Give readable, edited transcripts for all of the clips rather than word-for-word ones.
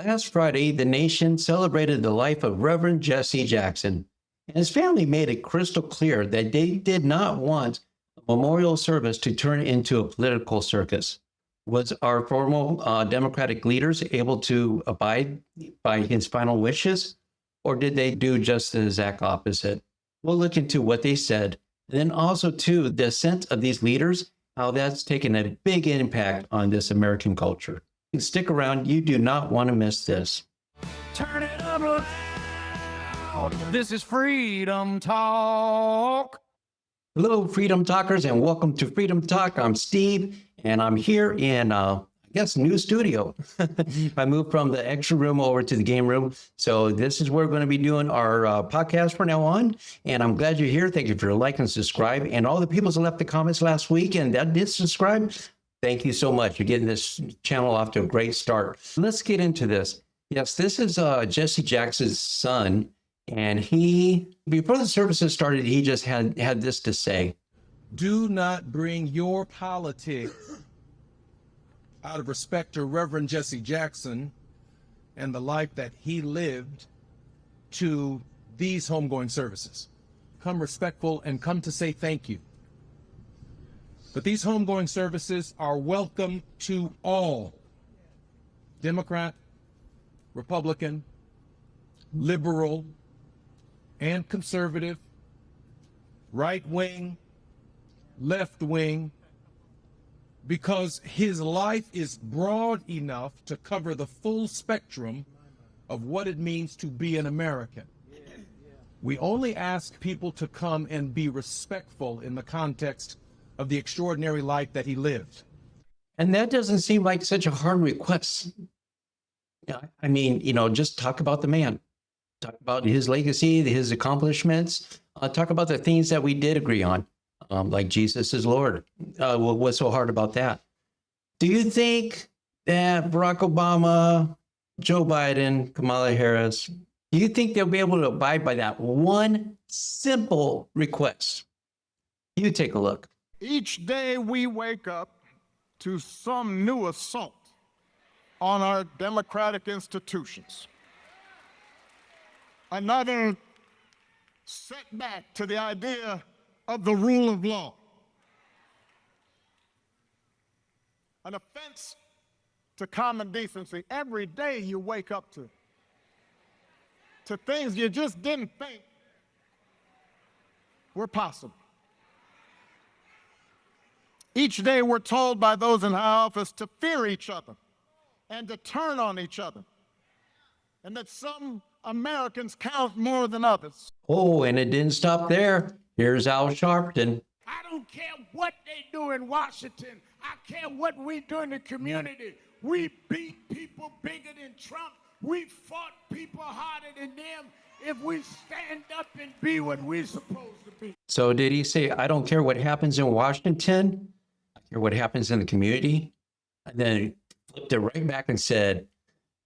Last Friday, the nation celebrated the life of Reverend Jesse Jackson, and his family made it crystal clear that they did not want a memorial service to turn into a political circus. Was our former Democratic leaders able to abide by his final wishes, or did they do just the exact opposite? We'll look into what they said, and then also, too, the sense of these leaders, how that's taken a big impact on this American culture. Stick around. You do not want to miss this. Turn it up loud. This is Freedom Talk. Hello, Freedom Talkers, and welcome to Freedom Talk. I'm Steve, and I'm here in, new studio. I moved from the extra room over to the game room. So this is where we're going to be doing our podcast from now on. And I'm glad you're here. Thank you for liking and subscribe. And all the people who left the comments last week and that did subscribe, thank you so much. You're getting this channel off to a great start. Let's get into this. Yes, this is Jesse Jackson's son. And before the services started, he just had this to say. Do not bring your politics out of respect to Reverend Jesse Jackson and the life that he lived to these homegoing services. Come respectful and come to say thank you. But these homegoing services are welcome to all. Democrat, Republican, liberal, and conservative, right wing, left wing, because his life is broad enough to cover the full spectrum of what it means to be an American. We only ask people to come and be respectful in the context of the extraordinary life that he lived. And that doesn't seem like such a hard request. I mean, just talk about the man. Talk about his legacy, his accomplishments. Talk about the things that we did agree on. Like Jesus is Lord. What's so hard about that? Do you think that Barack Obama, Joe Biden, Kamala Harris, do you think they'll be able to abide by that one simple request? You take a look. Each day we wake up to some new assault on our democratic institutions. Another setback to the idea of the rule of law. An offense to common decency. Every day you wake up to things you just didn't think were possible. Each day we're told by those in high office to fear each other and to turn on each other, and that some Americans count more than others. Oh, and it didn't stop there. Here's Al Sharpton. I don't care what they do in Washington. I care what we do in the community. We beat people bigger than Trump. We fought people harder than them. If we stand up and be what we're supposed to be. So did he say, I don't care what happens in Washington? I care what happens in the community? And then flipped it right back and said,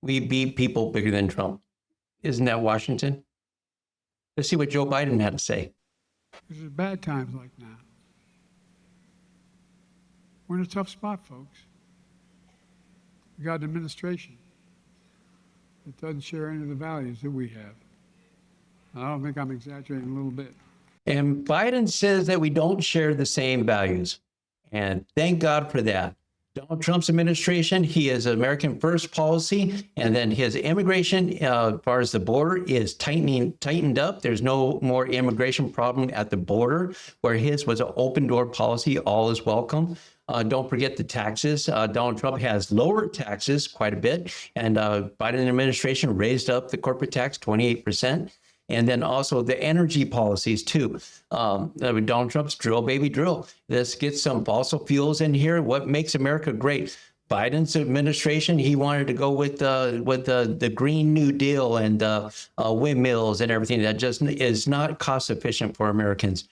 we beat people bigger than Trump. Isn't that Washington? Let's see what Joe Biden had to say. There's bad times like now. We're in a tough spot, folks. We got an administration that doesn't share any of the values that we have. I don't think I'm exaggerating a little bit. And Biden says that we don't share the same values. And thank God for that. Donald Trump's administration, he has American first policy, and then his immigration, as far as the border, is tightened up. There's no more immigration problem at the border, where his was an open door policy, all is welcome. Don't forget the taxes. Donald Trump has lowered taxes quite a bit, and Biden administration raised up the corporate tax 28%. And then also the energy policies too. Donald Trump's drill, baby, drill. Let's get some fossil fuels in here. What makes America great? Biden's administration, he wanted to go with the Green New Deal and windmills and everything. That just is not cost efficient for Americans.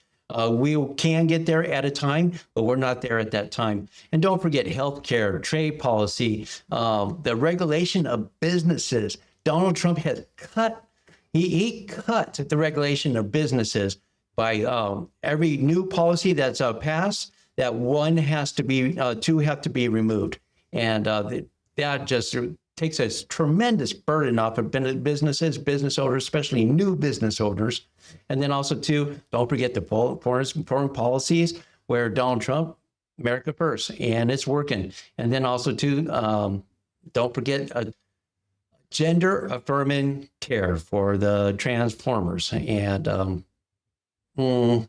We can get there at a time, but we're not there at that time. And don't forget healthcare, trade policy, the regulation of businesses. Donald Trump has cut. He cut the regulation of businesses by every new policy that's passed. That two have to be removed, and that just takes a tremendous burden off of businesses, business owners, especially new business owners. And then also too, don't forget the foreign policies where Donald Trump, America first, and it's working. And then also too, don't forget gender affirming care for the transformers. And well,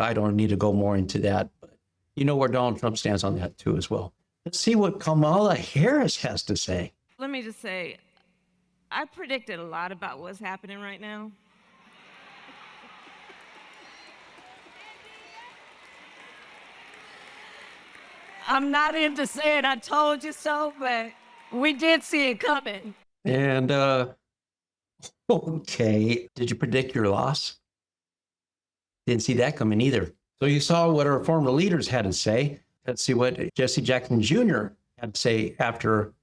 I don't need to go more into that, but you know where Donald Trump stands on that too as well. Let's see what Kamala Harris has to say. Let me just say, I predicted a lot about what's happening right now. I'm not into saying I told you so, but we did see it coming. And okay, did you predict your loss? Didn't see that coming either. So you saw what our former leaders had to say. Let's see what Jesse Jackson Jr. had to say after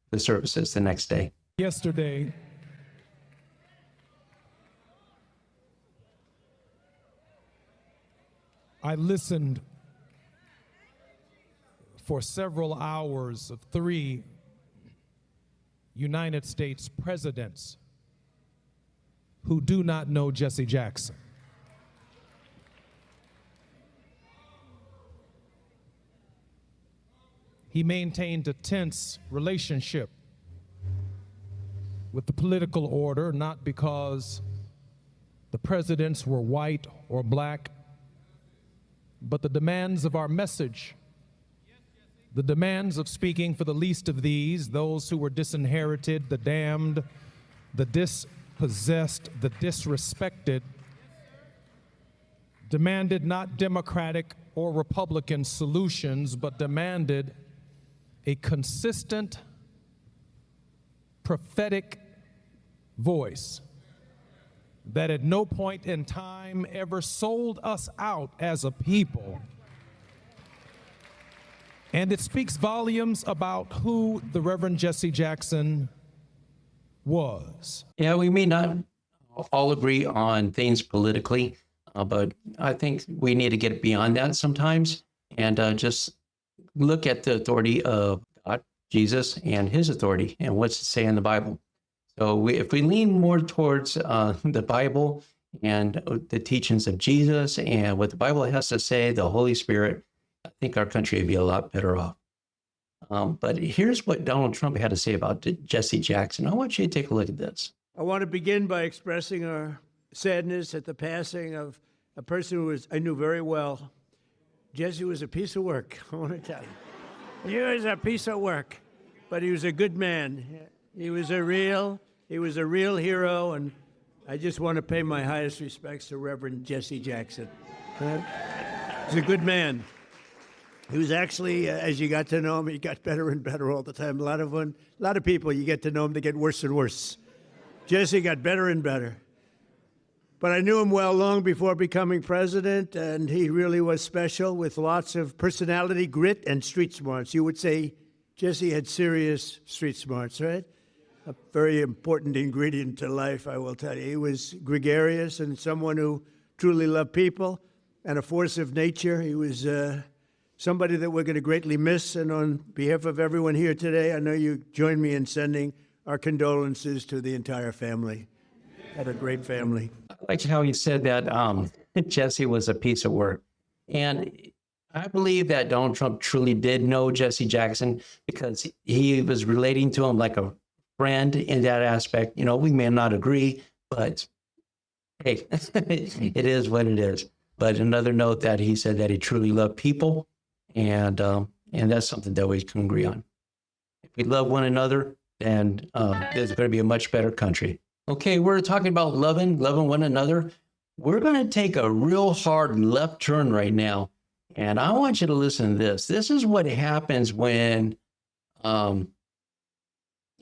the services the next day. Yesterday, I listened for several hours of 3 United States presidents who do not know Jesse Jackson. He maintained a tense relationship with the political order, not because the presidents were white or black, but the demands of our message, the demands of speaking for the least of these, those who were disinherited, the damned, the dispossessed, the disrespected, demanded not Democratic or Republican solutions, but demanded a consistent, prophetic voice that at no point in time ever sold us out as a people. And it speaks volumes about who the Reverend Jesse Jackson was. Yeah, we may not all agree on things politically, but I think we need to get beyond that sometimes and just look at the authority of God, Jesus, and his authority and what's it say in the Bible. So if we lean more towards the Bible and the teachings of Jesus and what the Bible has to say, the Holy Spirit, I think our country would be a lot better off. But here's what Donald Trump had to say about Jesse Jackson. I want you to take a look at this. I want to begin by expressing our sadness at the passing of a person who I knew very well. Jesse was a piece of work, I want to tell you. He was a piece of work, but he was a good man. He was a real hero, and I just want to pay my highest respects to Reverend Jesse Jackson. He's a good man. He was actually, as you got to know him, he got better and better all the time. A lot of people, you get to know him, they get worse and worse. Jesse got better and better. But I knew him well long before becoming president, and he really was special with lots of personality, grit, and street smarts. You would say Jesse had serious street smarts, right? A very important ingredient to life, I will tell you. He was gregarious and someone who truly loved people and a force of nature. He was somebody that we're going to greatly miss. And on behalf of everyone here today, I know you join me in sending our condolences to the entire family. Had a great family. I liked how he said that Jesse was a piece of work. And I believe that Donald Trump truly did know Jesse Jackson because he was relating to him like a friend in that aspect. You know, we may not agree, but hey, it is what it is. But another note that he said that he truly loved people, and that's something that we can agree on. If we love one another, then there's going to be a much better country. Okay, we're talking about loving one another. We're going to take a real hard left turn right now, and I want you to listen to this. This is what happens when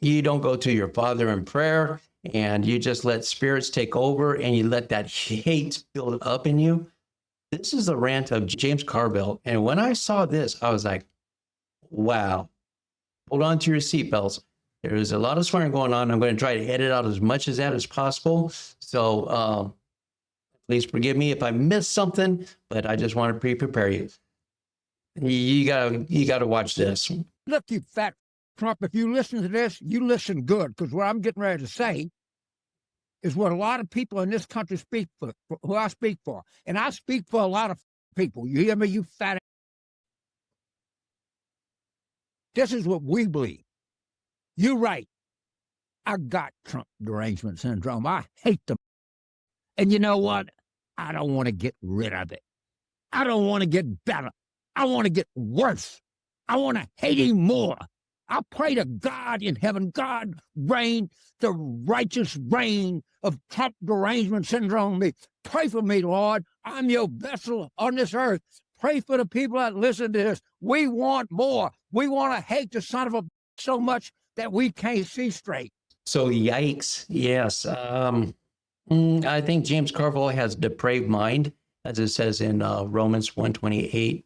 you don't go to your Father in prayer and you just let spirits take over and you let that hate build up in you. This is the rant of James Carville. And when I saw this, I was like, wow, hold on to your seatbelts. There's a lot of swearing going on. I'm going to try to edit out as much of that as possible. So please forgive me if I missed something, but I just want to prepare you. You gotta watch this. Look, you fat Trump, if you listen to this, you listen good, because what I'm getting ready to say is what a lot of people in this country speak for, who I speak for. And I speak for a lot of people. You hear me, you fat ass? This is what we believe. You're right. I got Trump derangement syndrome. I hate them. And you know what? I don't want to get rid of it. I don't want to get better. I want to get worse. I want to hate him more. I pray to God in heaven, God reign the righteous reign of Trump derangement syndrome. Pray for me, Lord. I'm your vessel on this earth. Pray for the people that listen to this. We want more. We want to hate the son of a so much that we can't see straight. So yikes. Yes. I think James Carville has a depraved mind, as it says in Romans 1:28.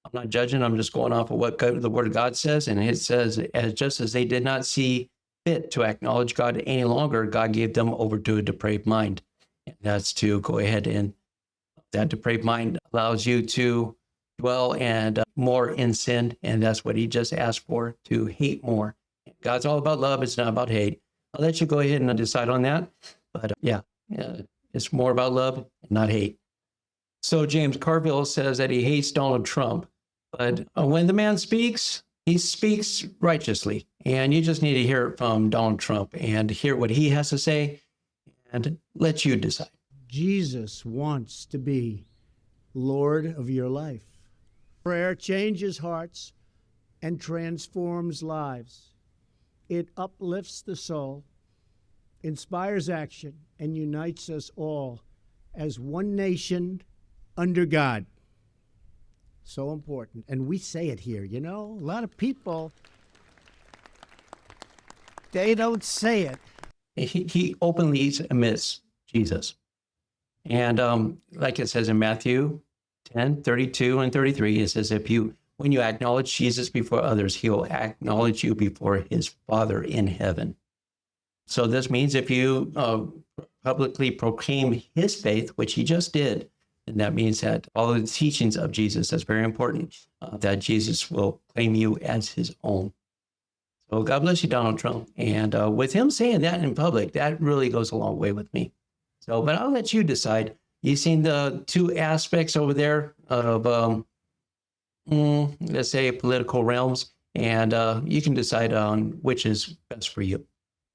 I'm not judging. I'm just going off of what the Word of God says. And it says, just as they did not see fit to acknowledge God any longer, God gave them over to a depraved mind. And that's to go ahead, and that depraved mind allows you to dwell and more in sin. And that's what he just asked for, to hate more. God's all about love. It's not about hate. I'll let you go ahead and decide on that. But yeah, it's more about love, not hate. So James Carville says that he hates Donald Trump. But when the man speaks, he speaks righteously. And you just need to hear it from Donald Trump and hear what he has to say and let you decide. Jesus wants to be Lord of your life. Prayer changes hearts and transforms lives. It uplifts the soul, inspires action, and unites us all as one nation under God. So important. And we say it here, you know? A lot of people, they don't say it. He openly admits Jesus. And like it says in Matthew 10:32 and 33, it says, when you acknowledge Jesus before others, he will acknowledge you before his Father in heaven. So this means if you publicly proclaim his faith, which he just did, and that means that all of the teachings of Jesus, that's very important, that Jesus will claim you as his own. So God bless you, Donald Trump. And with him saying that in public, that really goes a long way with me. So, but I'll let you decide. You've seen the two aspects over there of, let's say, political realms, and you can decide on which is best for you.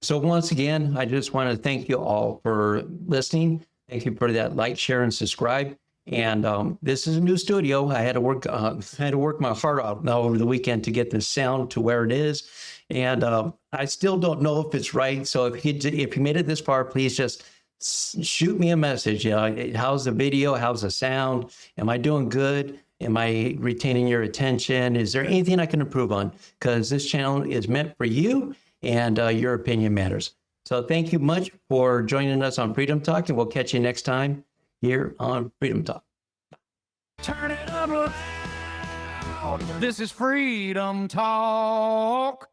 So once again, I just want to thank you all for listening. Thank you for that like, share, and subscribe. And this is a new studio. I had to work my heart out now over the weekend to get the sound to where it is. And I still don't know if it's right. So if you made it this far, please just shoot me a message. How's the video? How's the sound? Am I doing good? Am I retaining your attention? Is there anything I can improve on? Because this channel is meant for you, and your opinion matters. So thank you much for joining us on Freedom Talk, and we'll catch you next time here on Freedom Talk. Turn it up loud. This is Freedom Talk.